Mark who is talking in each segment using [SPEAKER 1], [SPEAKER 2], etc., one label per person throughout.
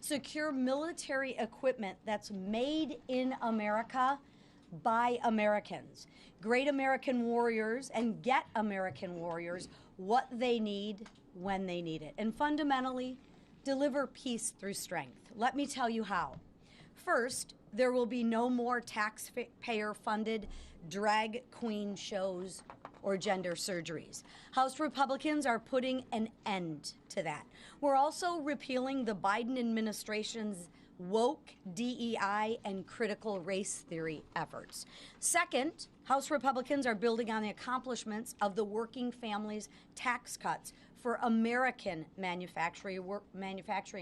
[SPEAKER 1] Secure military equipment that's made in America by Americans. Great American warriors, and get American warriors what they need when they need it. And fundamentally, deliver peace through strength. Let me tell you how. First, there will be no more taxpayer-funded drag queen shows or gender surgeries. House Republicans are putting an end to that. We're also repealing the Biden administration's woke DEI and critical race theory efforts. Second, House Republicans are building on the accomplishments of the working families tax cuts for American manufacturing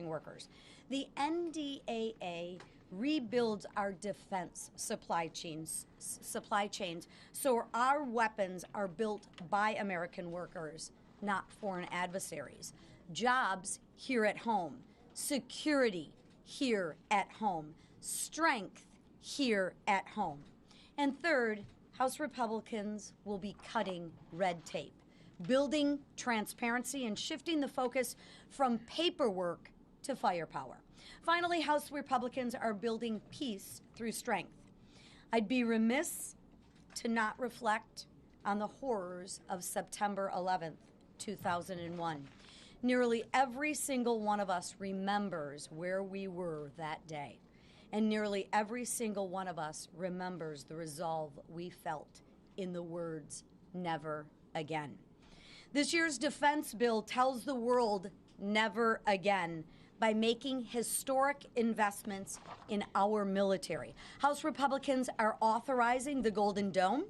[SPEAKER 1] workers. The NDAA rebuilds our defense supply chains so our weapons are built by American workers, not foreign adversaries. Jobs here at home, security here at home, strength here at home. And third, House Republicans will be cutting red tape, building transparency, and shifting the focus from paperwork to firepower. Finally, House Republicans are building peace through strength. I'd be remiss to not reflect on the horrors of September 11th, 2001. Nearly every single one of us remembers where we were that day. And nearly every single one of us remembers the resolve we felt in the words, never again. This year's defense bill tells the world never again by making historic investments in our military. House Republicans are authorizing the Golden Dome,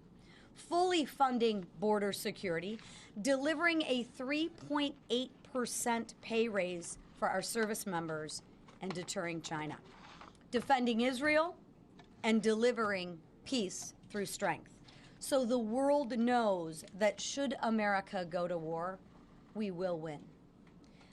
[SPEAKER 1] fully funding border security, delivering a 3.8% pay raise for our service members, and deterring China, defending Israel, and delivering peace through strength. So the world knows that should America go to war, we will win.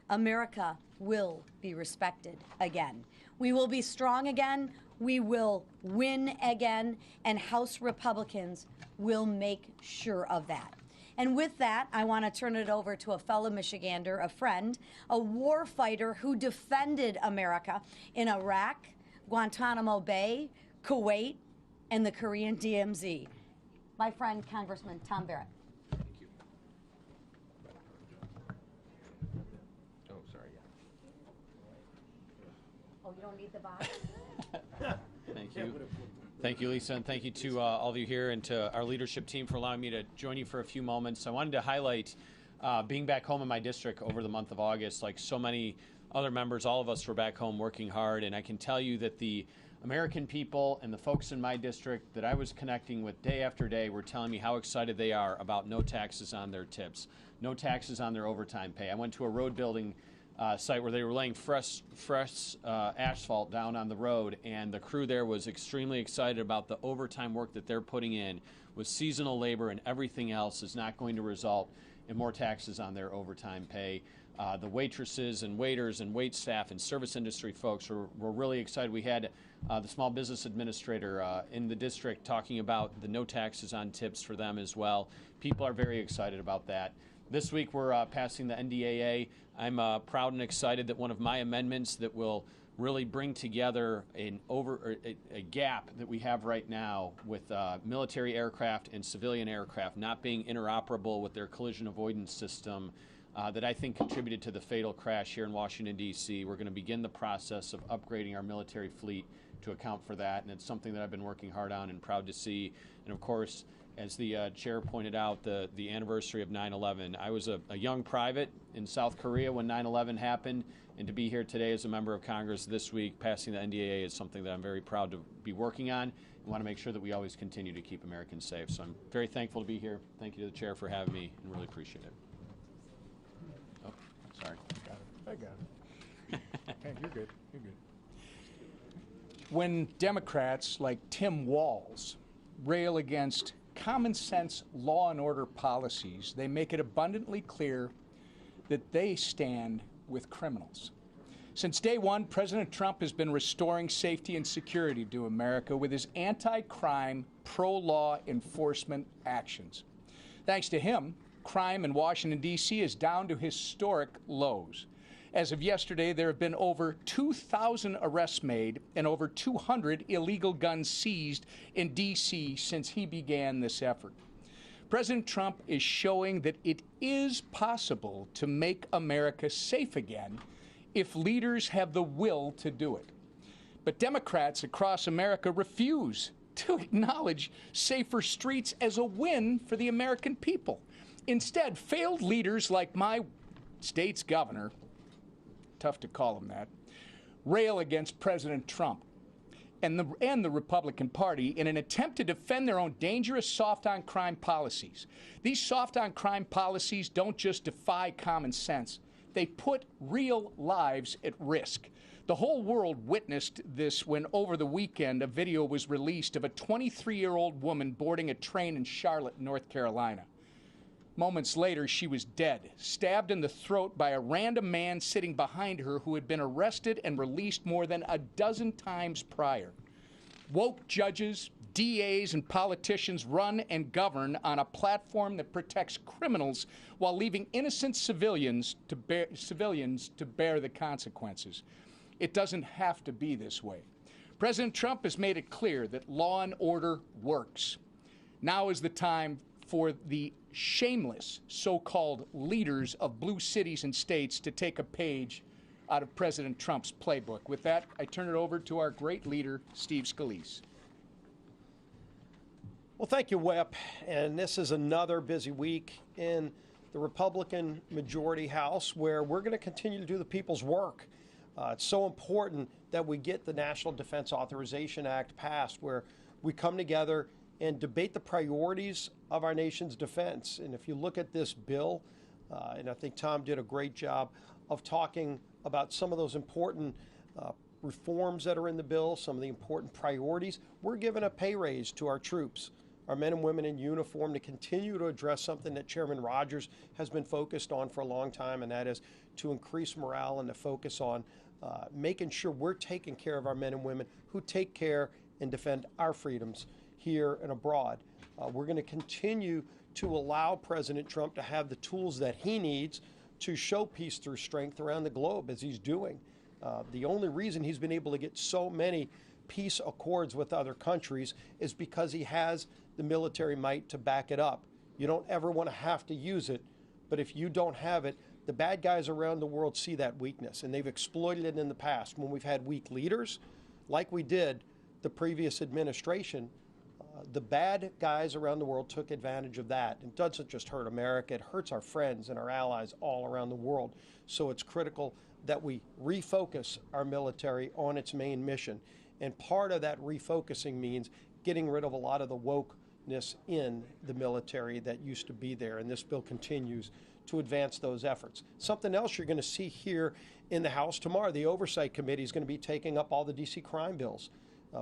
[SPEAKER 1] America will be respected again. We will be strong again. We will win again. And House Republicans will make sure of that. And with that, I want to turn it over to a fellow Michigander, a friend, a war fighter who defended America in Iraq, Guantanamo Bay, Kuwait, and the Korean DMZ. My friend, Congressman Tom Barrett. Oh, you don't need the box?
[SPEAKER 2] Thank you. Thank you, Lisa, and thank you to all of you here and to our leadership team for allowing me to join you for a few moments. I wanted to highlight being back home in my district over the month of August. Like so many other members, all of us were back home working hard, and I can tell you that the American people and the folks in my district that I was connecting with day after day were telling me how excited they are about no taxes on their tips, no taxes on their overtime pay. I went to a road building site where they were laying fresh asphalt down on the road, and the crew there was extremely excited about the overtime work that they're putting in with seasonal labor, and everything else is not going to result in more taxes on their overtime pay. The waitresses and waiters and wait staff and service industry folks were really excited. We had the small business administrator in the district talking about the no taxes on tips for them as well. People are very excited about that. This week we're passing the NDAA. I'm proud and excited that one of my amendments that will really bring together a gap that we have right now with military aircraft and civilian aircraft not being interoperable with their collision avoidance system that I think contributed to the fatal crash here in Washington, D.C. We're going to begin the process of upgrading our military fleet to account for that, and it's something that I've been working hard on and proud to see. And of course, as the chair pointed out, the anniversary of 9/11. I was a young private in South Korea when 9/11 happened, and to be here today as a member of Congress this week passing the NDAA is something that I'm very proud to be working on and want to make sure that we always continue to keep Americans safe. So I'm very thankful to be here. Thank you to the chair for having me, and really appreciate it. Oh, sorry.
[SPEAKER 3] I got it. Hey, you're good. You're good. When Democrats like Tim Walz rail against common sense law and order policies, they make it abundantly clear that they stand with criminals. Since day one, President Trump has been restoring safety and security to America with his anti-crime, pro-law enforcement actions. Thanks to him, crime in Washington, D.C. is down to historic lows. As of yesterday, there have been over 2,000 arrests made and over 200 illegal guns seized in D.C. since he began this effort. President Trump is showing that it is possible to make America safe again if leaders have the will to do it. But Democrats across America refuse to acknowledge safer streets as a win for the American people. Instead, failed leaders like my state's governor, tough to call him that, rail against President Trump and the Republican Party in an attempt to defend their own dangerous soft-on-crime policies. These soft-on-crime policies don't just defy common sense. They put real lives at risk. The whole world witnessed this when over the weekend a video was released of a 23-year-old woman boarding a train in Charlotte, North Carolina. Moments later, she was dead, stabbed in the throat by a random man sitting behind her who had been arrested and released more than a dozen times prior. Woke judges, DAs, and politicians run and govern on a platform that protects criminals while leaving innocent civilians to bear the consequences. It doesn't have to be this way. President Trump has made it clear that law and order works. Now is the time for the shameless so-called leaders of blue cities and states to take a page out of President Trump's playbook. With that, I turn it over to our great leader, Steve Scalise.
[SPEAKER 4] Well, thank you, Wep. And this is another busy week in the Republican majority House where we're going to continue to do the people's work. It's so important that we get the National Defense Authorization Act passed, where we come together and debate the priorities of our nation's defense. And if you look at this bill, and I think Tom did a great job of talking about some of those important reforms that are in the bill, some of the important priorities, we're giving a pay raise to our troops, our men and women in uniform, to continue to address something that Chairman Rogers has been focused on for a long time, and that is to increase morale and to focus on making sure we're taking care of our men and women who take care and defend our freedoms here and abroad. We're going to continue to allow President Trump to have the tools that he needs to show peace through strength around the globe, as he's doing. The only reason he's been able to get so many peace accords with other countries is because he has the military might to back it up. You don't ever want to have to use it, but if you don't have it, the bad guys around the world see that weakness, and they've exploited it in the past. When we've had weak leaders, like we did the previous administration, the bad guys around the world took advantage of that. It doesn't just hurt America, it hurts our friends and our allies all around the world. So it's critical that we refocus our military on its main mission. And part of that refocusing means getting rid of a lot of the wokeness in the military that used to be there. And this bill continues to advance those efforts. Something else you're going to see here in the House tomorrow, the Oversight Committee is going to be taking up all the D.C. crime bills.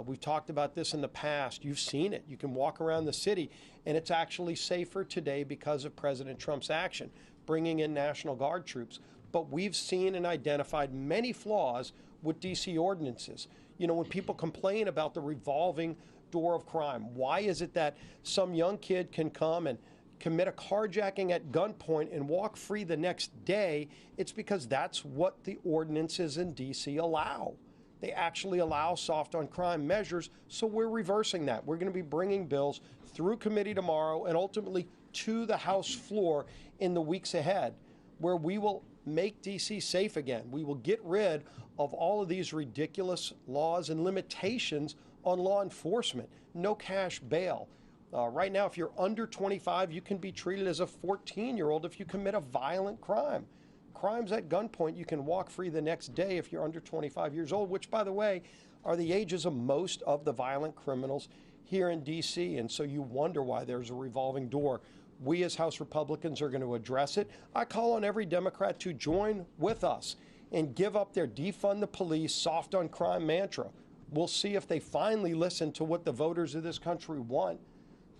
[SPEAKER 4] We've talked about this in the past. You've seen it. You can walk around the city, and it's actually safer today because of President Trump's action, bringing in National Guard troops. But we've seen and identified many flaws with D.C. ordinances. You know, when people complain about the revolving door of crime, why is it that some young kid can come and commit a carjacking at gunpoint and walk free the next day? It's because that's what the ordinances in D.C. allow. They actually allow soft on crime measures, so we're reversing that. We're going to be bringing bills through committee tomorrow and ultimately to the House floor in the weeks ahead, where we will make D.C. safe again. We will get rid of all of these ridiculous laws and limitations on law enforcement. No cash bail. Right now, if you're under 25, you can be treated as a 14-year-old if you commit a violent crime. Crimes at gunpoint, you can walk free the next day if you're under 25 years old, which, by the way, are the ages of most of the violent criminals here in D.C. And so you wonder why there's a revolving door. We as House Republicans are going to address it. I call on every Democrat to join with us and give up their defund the police, soft on crime mantra. We'll see if they finally listen to what the voters of this country want.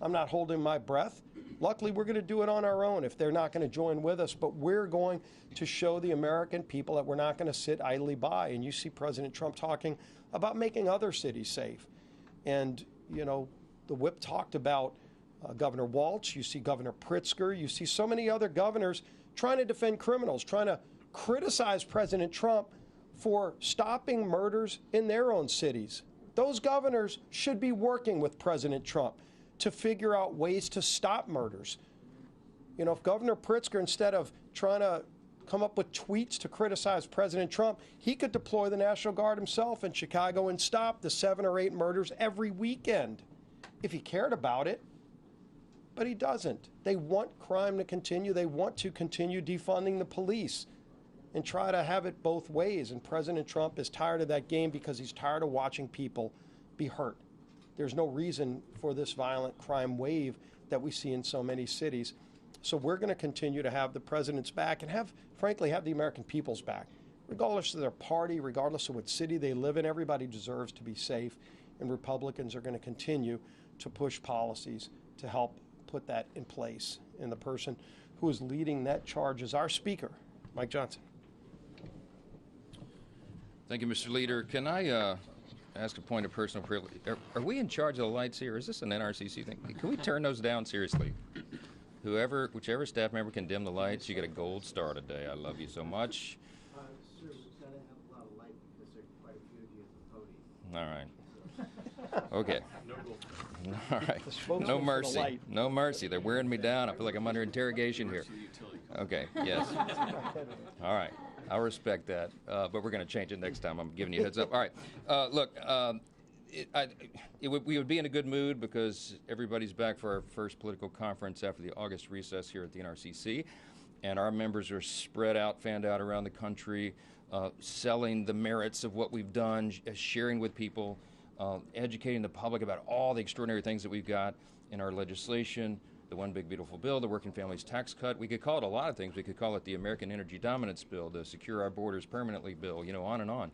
[SPEAKER 4] I'm not holding my breath. Luckily, we're going to do it on our own if they're not going to join with us, but we're going to show the American people that we're not going to sit idly by. And you see President Trump talking about making other cities safe. And, you know, the whip talked about Governor Walz. You see Governor Pritzker. You see so many other governors trying to defend criminals, trying to criticize President Trump for stopping murders in their own cities. Those governors should be working with President Trump to figure out ways to stop murders. You know, if Governor Pritzker, instead of trying to come up with tweets to criticize President Trump, he could deploy the National Guard himself in Chicago and stop the 7 or 8 murders every weekend if he cared about it. But he doesn't. They want crime to continue. They want to continue defunding the police and try to have it both ways. And President Trump is tired of that game because he's tired of watching people be hurt. There's no reason for this violent crime wave that we see in so many cities. So we're going to continue to have the president's back and frankly, have the American people's back. Regardless of their party, regardless of what city they live in, everybody deserves to be safe. And Republicans are going to continue to push policies to help put that in place. And the person who is leading that charge is our Speaker, Mike Johnson.
[SPEAKER 5] Thank you, Mr. Leader. Can I ask a point of personal privilege? Are we in charge of the lights here? Is this an NRCC thing? Can we turn those down seriously? Whichever staff member can dim the lights, you get a gold star today. I love you so much.
[SPEAKER 6] Sir, we've got to have a lot of light because there are quite a few of you at the podium.
[SPEAKER 5] All right. Okay. All right. No mercy. No mercy. They're wearing me down. I feel like I'm under interrogation here. Okay. Yes. All right. I'll respect that. But we're going to change it next time. I'm giving you a heads up. All right. Look, we would be in a good mood because everybody's back for our first political conference after the August recess here at the NRCC. And our members are spread out, fanned out around the country, selling the merits of what we've done, sharing with people, educating the public about all the extraordinary things that we've got in our legislation, the One Big Beautiful Bill, the Working Families Tax Cut. We could call it a lot of things. We could call it the American Energy Dominance Bill, the Secure Our Borders Permanently Bill, on and on.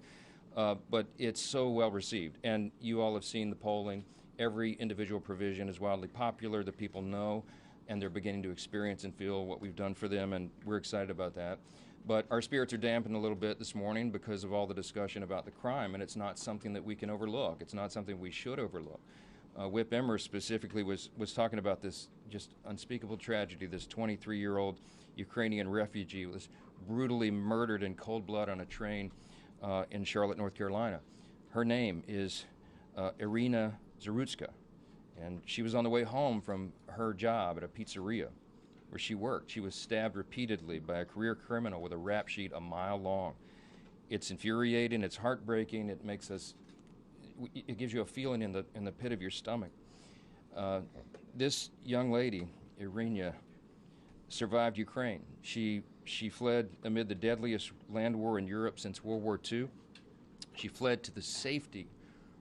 [SPEAKER 5] But it's so well received. And you all have seen the polling. Every individual provision is wildly popular. The people know, and they're beginning to experience and feel what we've done for them, and we're excited about that. But our spirits are dampened a little bit this morning because of all the discussion about the crime, and it's not something that we can overlook. It's not something we should overlook. Whip Emmer specifically was talking about this just unspeakable tragedy. This 23-year-old Ukrainian refugee was brutally murdered in cold blood on a train in Charlotte, North Carolina. Her name is Irina Zarutska, and she was on the way home from her job at a pizzeria where she worked. She was stabbed repeatedly by a career criminal with a rap sheet a mile long. It's infuriating, it's heartbreaking, it gives you a feeling in the pit of your stomach. This young lady, Irina, survived Ukraine. She fled amid the deadliest land war in Europe since World War II. She fled to the safety,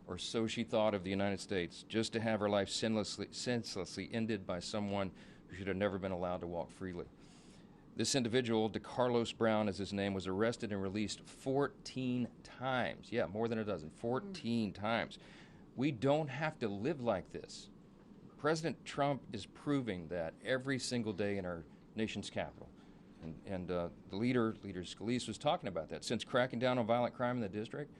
[SPEAKER 5] or so she thought, of the United States, just to have her life senselessly ended by someone who should have never been allowed to walk freely. This individual, DeCarlos Brown is his name, was arrested and released 14 times. Yeah, more than a dozen, 14 times. We don't have to live like this. President Trump is proving that every single day in our nation's capital. And the Leader Scalise was talking about that. Since cracking down on violent crime in the district,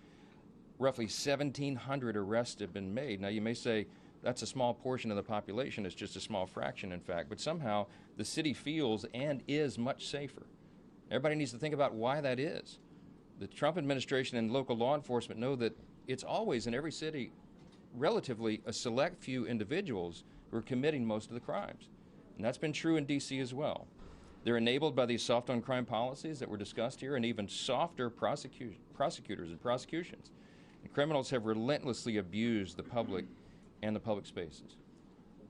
[SPEAKER 5] roughly 1,700 arrests have been made. Now, you may say that's a small portion of the population. It's just a small fraction, in fact. But somehow the city feels and is much safer. Everybody needs to think about why that is. The Trump administration and local law enforcement know that it's always in every city relatively a select few individuals who are committing most of the crimes. And that's been true in D.C. as well. They're enabled by these soft on crime policies that were discussed here, and even softer prosecutors and prosecutions. And criminals have relentlessly abused the public and the public spaces.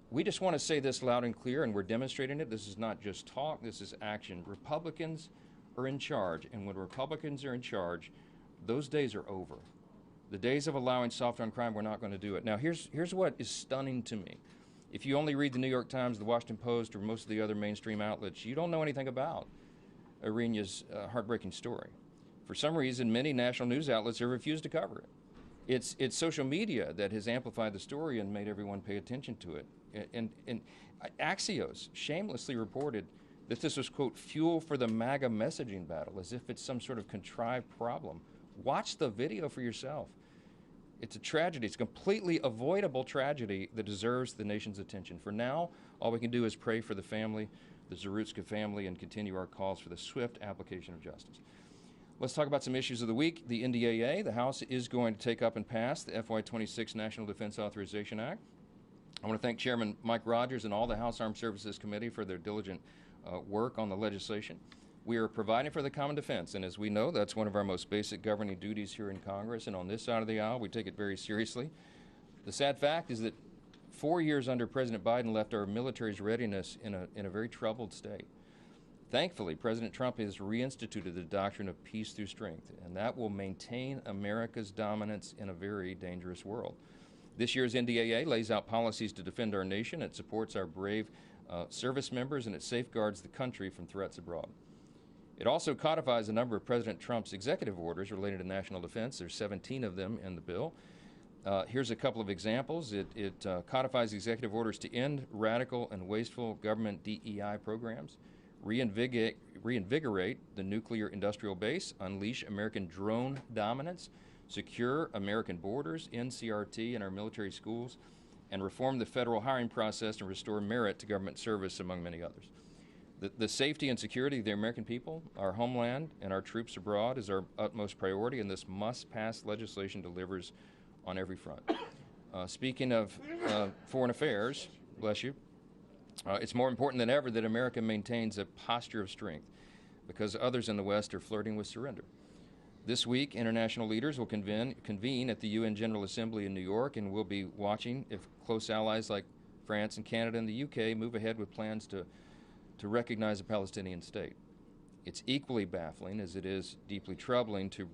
[SPEAKER 5] We just want to say this loud and clear, and we're demonstrating it. This is not just talk, this is action. Republicans are in charge, and when Republicans are in charge, those days are over. The days of allowing soft on crime, we're not going to do it. Now, here's what is stunning to me. If you only read the New York Times, the Washington Post, or most of the other mainstream outlets, you don't know anything about Irina's heartbreaking story. For some reason, many national news outlets have refused to cover it. It's social media that has amplified the story and made everyone pay attention to it. And Axios shamelessly reported that this was, quote, fuel for the MAGA messaging battle, as if it's some sort of contrived problem. Watch the video for yourself. It's a tragedy. It's a completely avoidable tragedy that deserves the nation's attention. For now, all we can do is pray for the family the Zarutska family and continue our calls for the swift application of justice. Let's talk about some issues of the week. The NDAA, the House is going to take up and pass the FY26 National Defense Authorization Act. I want to thank Chairman Mike Rogers and all the House Armed Services Committee for their diligent work on the legislation. We are providing for the common defense, and as we know, that's one of our most basic governing duties here in Congress, and on this side of the aisle, we take it very seriously. The sad fact is that 4 years under President Biden left our military's readiness in a very troubled state. Thankfully, President Trump has reinstituted the doctrine of peace through strength, and that will maintain America's dominance in a very dangerous world. This year's NDAA lays out policies to defend our nation. It supports our brave service members, and it safeguards the country from threats abroad. It also codifies a number of President Trump's executive orders related to national defense. There's 17 of them in the bill. Here's a couple of examples. It codifies executive orders to end radical and wasteful government DEI programs, reinvigorate the nuclear industrial base, unleash American drone dominance, secure American borders, end CRT in our military schools, and reform the federal hiring process and restore merit to government service, among many others. The safety and security of the American people, our homeland, and our troops abroad is our utmost priority, and this must-pass legislation delivers on every front. Speaking of foreign affairs, bless you, it's more important than ever that America maintains a posture of strength because others in the West are flirting with surrender. This week, international leaders will convene at the UN General Assembly in New York, and we'll be watching if close allies like France and Canada and the UK move ahead with plans to recognize a Palestinian state. It's equally baffling as it is deeply troubling to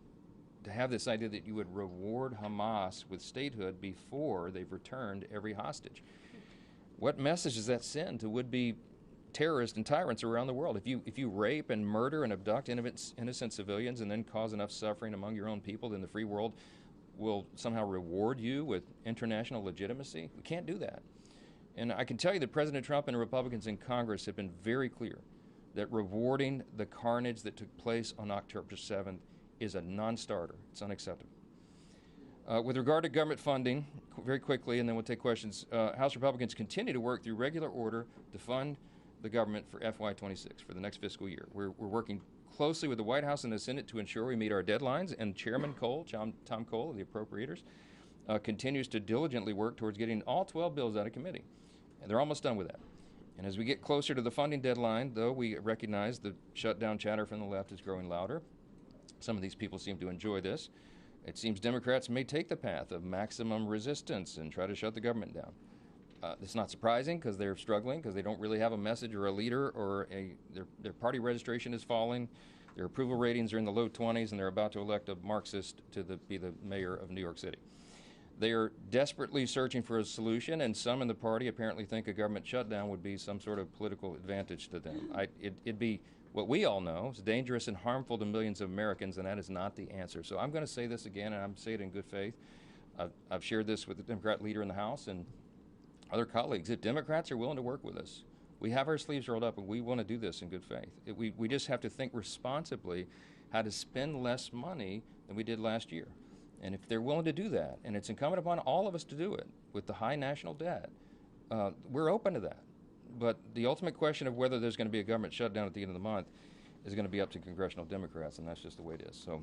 [SPEAKER 5] have this idea that you would reward Hamas with statehood before they've returned every hostage. What message does that send to would-be terrorists and tyrants around the world? If you rape and murder and abduct innocent civilians and then cause enough suffering among your own people, then the free world will somehow reward you with international legitimacy? We can't do that. And I can tell you that President Trump and Republicans in Congress have been very clear that rewarding the carnage that took place on October 7th is a non-starter. It's unacceptable. With regard to government funding, very quickly, and then we'll take questions, House Republicans continue to work through regular order to fund the government for FY26, for the next fiscal year. We're working closely with the White House and the Senate to ensure we meet our deadlines, and Chairman Cole, Tom Cole of the Appropriators, continues to diligently work towards getting all 12 bills out of committee. And they're almost done with that. And as we get closer to the funding deadline, though, we recognize the shutdown chatter from the left is growing louder. Some of these people seem to enjoy this. It seems Democrats may take the path of maximum resistance and try to shut the government down. It's not surprising because they're struggling, because they don't really have a message or a leader, or their party registration is falling, their approval ratings are in the low 20s, and they're about to elect a Marxist to be the mayor of New York City. They are desperately searching for a solution, and some in the party apparently think a government shutdown would be some sort of political advantage to them. It'd be what we all know is dangerous and harmful to millions of Americans, and that is not the answer. So I'm going to say this again, and I'm saying it in good faith. I've shared this with the Democrat leader in the House and other colleagues. If Democrats are willing to work with us, we have our sleeves rolled up, and we want to do this in good faith. We just have to think responsibly how to spend less money than we did last year. And if they're willing to do that, and it's incumbent upon all of us to do it with the high national debt, we're open to that. But the ultimate question of whether there's going to be a government shutdown at the end of the month is going to be up to congressional Democrats, and that's just the way it is. So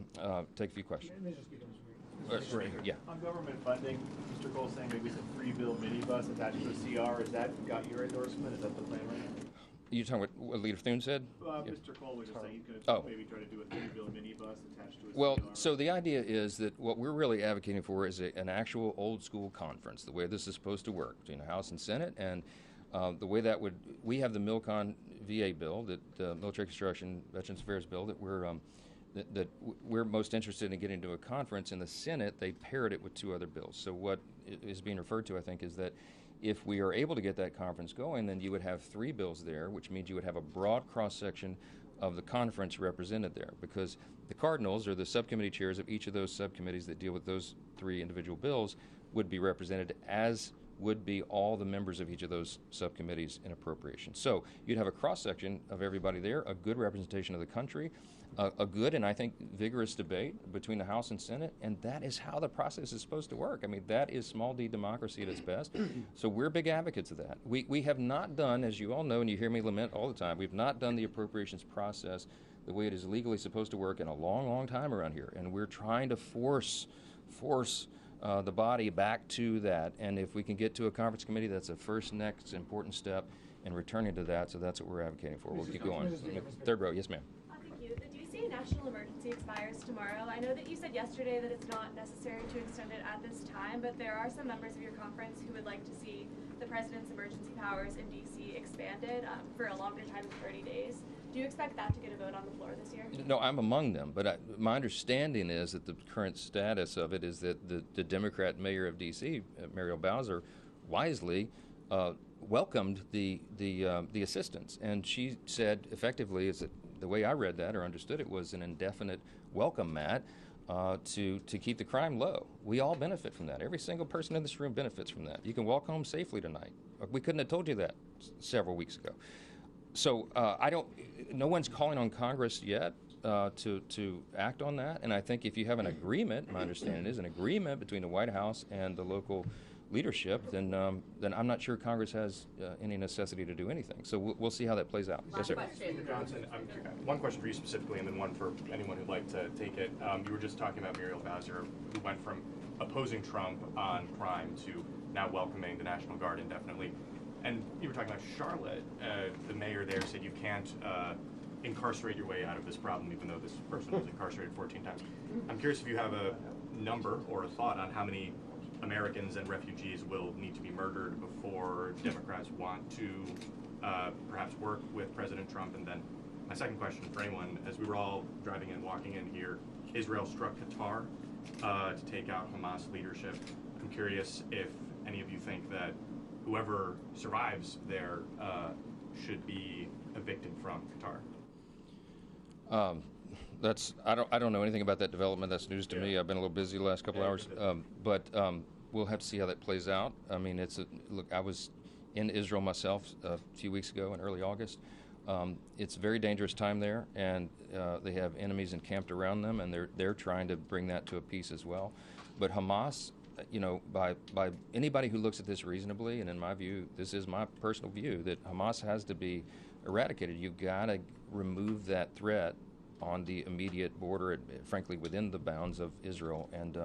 [SPEAKER 5] take a few questions.
[SPEAKER 7] Let me just get this
[SPEAKER 5] Yeah.
[SPEAKER 7] On government funding, Mr. Cole saying maybe it's a 3-bill minibus attached to a CR. Has that got your endorsement? Is that the plan right now?
[SPEAKER 5] You're talking what Leader Thune said?
[SPEAKER 7] Yeah. Mr. Cole was just saying he's going to maybe try to do a 3-bill minibus attached to a
[SPEAKER 5] Well,
[SPEAKER 7] CR.
[SPEAKER 5] so the idea is that what we're really advocating for is an actual old-school conference, the way this is supposed to work between the House and Senate, and the way that would, we have the MILCON VA bill, that Military Construction Veterans Affairs bill, that we're most interested in getting to a conference. In the Senate, they paired it with 2 other bills. So what is being referred to, I think, is that if we are able to get that conference going, then you would have 3 bills there, which means you would have a broad cross-section of the conference represented there, because the Cardinals, or the subcommittee chairs of each of those subcommittees that deal with those 3 individual bills, would be represented, as would be all the members of each of those subcommittees in appropriations. So you'd have a cross-section of everybody there, a good representation of the country, a good and I think vigorous debate between the House and Senate, and that is how the process is supposed to work. I mean, that is small d democracy at its best. So we're big advocates of that. We have not done, as you all know, and you hear me lament all the time, we've not done the appropriations process the way it is legally supposed to work in a long, long time around here, and we're trying to force the body back to that. And if we can get to a conference committee, that's a first next important step in returning to that. So that's what we're advocating for. We'll keep going. Third row, yes, ma'am.
[SPEAKER 8] Thank you. The D.C. national emergency expires tomorrow. I know that you said yesterday that it's not necessary to extend it at this time, but there are some members of your conference who would like to see the president's emergency powers in D.C. expanded for a longer time than 30 days. Do you expect that to get a vote on the floor this year?
[SPEAKER 5] No, I'm among them, but my understanding is that the current status of it is that the Democrat mayor of D.C., Muriel Bowser, wisely welcomed the assistance, and she said effectively, is that the way I read that or understood it was an indefinite welcome, Matt, to keep the crime low. We all benefit from that. Every single person in this room benefits from that. You can walk home safely tonight. We couldn't have told you that several weeks ago. So no one's calling on Congress yet to act on that. And I think if you have an agreement, my understanding is an agreement between the White House and the local leadership, then I'm not sure Congress has any necessity to do anything. So we'll see how that plays out. Yes, sir.
[SPEAKER 9] Mr. Johnson, one question for you specifically, and then one for anyone who'd like to take it. You were just talking about Muriel Bowser, who went from opposing Trump on crime to now welcoming the National Guard indefinitely. And you were talking about Charlotte. The mayor there said you can't incarcerate your way out of this problem, even though this person was incarcerated 14 times. I'm curious if you have a number or a thought on how many Americans and refugees will need to be murdered before Democrats want to perhaps work with President Trump. And then my second question for anyone, as we were all driving in, walking in here, Israel struck Qatar to take out Hamas leadership. I'm curious if any of you think that whoever survives there should be evicted from Qatar.
[SPEAKER 5] I don't know anything about that development. That's news to me. I've been a little busy the last couple hours, but we'll have to see how that plays out. I mean, look. I was in Israel myself a few weeks ago in early August. It's a very dangerous time there, and they have enemies encamped around them, and they're trying to bring that to a peace as well. But Hamas, by anybody who looks at this reasonably, and in my view, this is my personal view, that Hamas has to be eradicated. You've got to remove that threat on the immediate border, frankly, within the bounds of Israel. And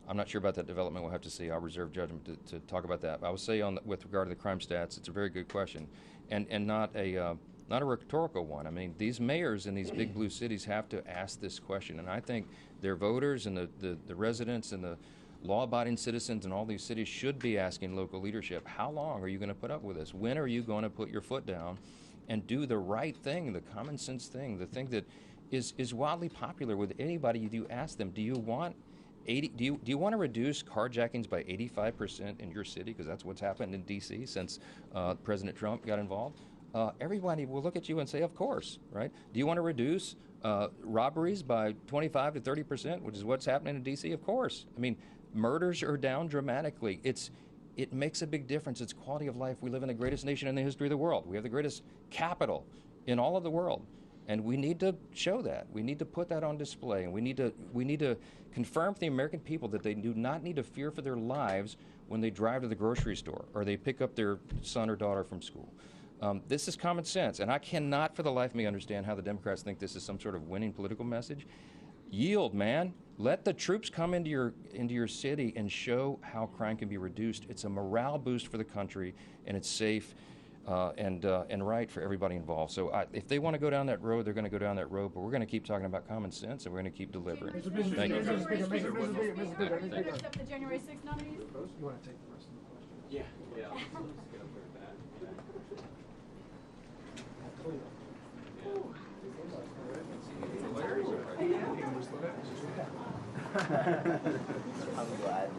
[SPEAKER 5] I'm not sure about that development. We'll have to see. I'll reserve judgment to talk about that. But I would say with regard to the crime stats, it's a very good question, and not a rhetorical one. I mean, these mayors in these big blue cities have to ask this question, and I think their voters and the residents and the law-abiding citizens in all these cities should be asking local leadership, how long are you going to put up with this? When are you going to put your foot down and do the right thing, the common sense thing, the thing that is wildly popular with anybody you do ask them? Do you want do you want to reduce carjackings by 85% in your city? Because that's what's happened in D.C. since President Trump got involved. Everybody will look at you and say, of course, right? Do you want to reduce robberies by 25 to 30%, which is what's happening in D.C.? Of course. I mean, murders are down dramatically. It makes a big difference. It's quality of life. We live in the greatest nation in the history of the world. We have the greatest capital in all of the world. And we need to show that. We need to put that on display. And we need to confirm to the American people that they do not need to fear for their lives when they drive to the grocery store or they pick up their son or daughter from school. This is common sense. And I cannot for the life of me understand how the Democrats think this is some sort of winning political message. Yield, man. Let the troops come into your city and show how crime can be reduced. It's a morale boost for the country, and it's safe and right for everybody involved. So if they want to go down that road, they're going to go down that road. But we're going to keep talking about common sense, and we're going to keep delivering. Thank you.
[SPEAKER 8] The January 6th nominees?
[SPEAKER 4] You want to take the rest of the question?
[SPEAKER 2] Yeah.
[SPEAKER 6] I'm glad.